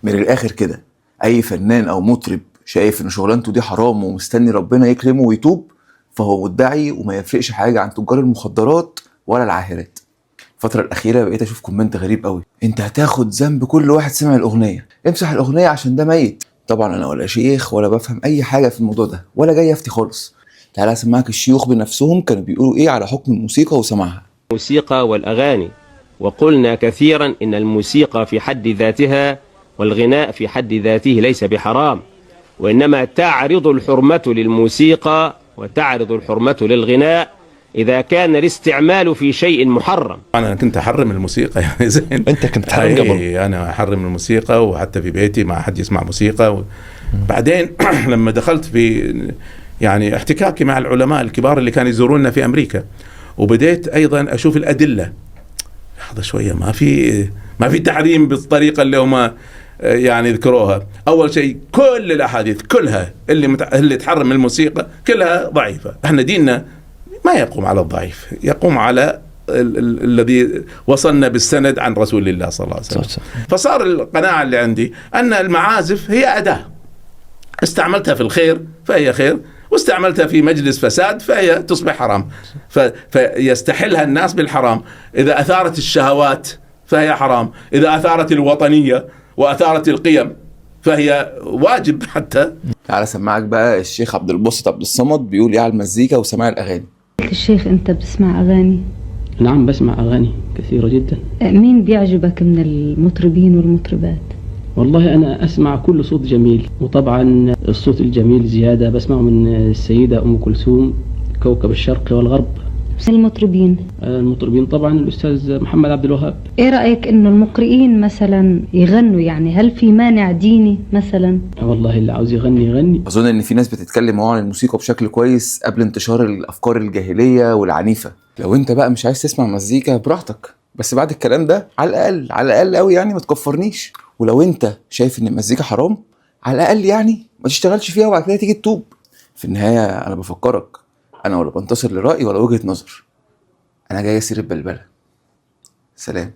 من الاخر كده، اي فنان او مطرب شايف ان شغلانته دي حرام ومستني ربنا يكرمه ويتوب، فهو مدعي وما يفرقش حاجه عن تجار المخدرات ولا العاهرات. الفتره الاخيره بقيت اشوف كومنت غريب قوي: انت هتاخد ذنب كل واحد سمع الاغنيه، امسح الاغنيه عشان ده ميت. طبعا انا ولا شيخ ولا بفهم اي حاجه في الموضوع ده ولا جاي افتي خالص. تعالى اسمعك الشيوخ بنفسهم كانوا بيقولوا ايه على حكم الموسيقى وسماعها. الموسيقى والأغاني، وقلنا كثيرا إن الموسيقى في حد ذاتها والغناء في حد ذاته ليس بحرام، وإنما تعرض الحرمة للموسيقى وتعرض الحرمة للغناء إذا كان الاستعمال في شيء محرم. أنا كنت أحرم الموسيقى يعني زين. أنت كنت تحرم قبل؟ أنا أحرم الموسيقى، وحتى في بيتي ما حد يسمع موسيقى. بعدين لما دخلت في يعني احتكاكي مع العلماء الكبار اللي كانوا يزوروننا في أمريكا، وبديت أيضا أشوف الأدلة. هذا شوية ما في تحريم بالطريقة اللي هم يعني يذكروها. أول شيء كل الأحاديث كلها اللي تحرم الموسيقى كلها ضعيفة. احنا ديننا ما يقوم على الضعيف، يقوم على الذي وصلنا بالسند عن رسول الله صلى الله عليه وسلم. فصار القناعة اللي عندي أن المعازف هي أداة، استعملتها في الخير فهي خير، واستعملتها في مجلس فساد فهي تصبح حرام. فيستحلها الناس بالحرام. إذا أثارت الشهوات فهي حرام، إذا أثارت الوطنية وأثارت القيم فهي واجب. حتى تعالى سمعك بقى الشيخ عبد الباسط عبد الصمد بيقول ايه على المزيكا وسماع الاغاني. الشيخ انت بتسمع اغاني؟ نعم بسمع اغاني كثيرة جدا. مين بيعجبك من المطربين والمطربات؟ والله انا اسمع كل صوت جميل، وطبعا الصوت الجميل زيادة بسمعه من السيدة ام كلثوم كوكب الشرق والغرب. المطربين طبعا الاستاذ محمد عبد الوهاب. ايه رأيك انه المقرئين مثلا يغنوا؟ يعني هل في مانع ديني مثلا؟ والله اللي عاوز يغني. اظن ان في ناس بتتكلم عن الموسيقى بشكل كويس قبل انتشار الافكار الجاهلية والعنيفة. لو انت بقى مش عايز تسمع مزيكا براحتك، بس بعد الكلام ده على الاقل قوي يعني ما تكفرنيش. ولو انت شايف ان المزيكا حرام، على الاقل يعني ما تشتغلش فيها وبعد كده تيجي تتوب. في النهاية انا بفكرك، انا ولا بنتصر لرأي ولا وجهة نظر، انا جاي اسير البلبلة. سلام.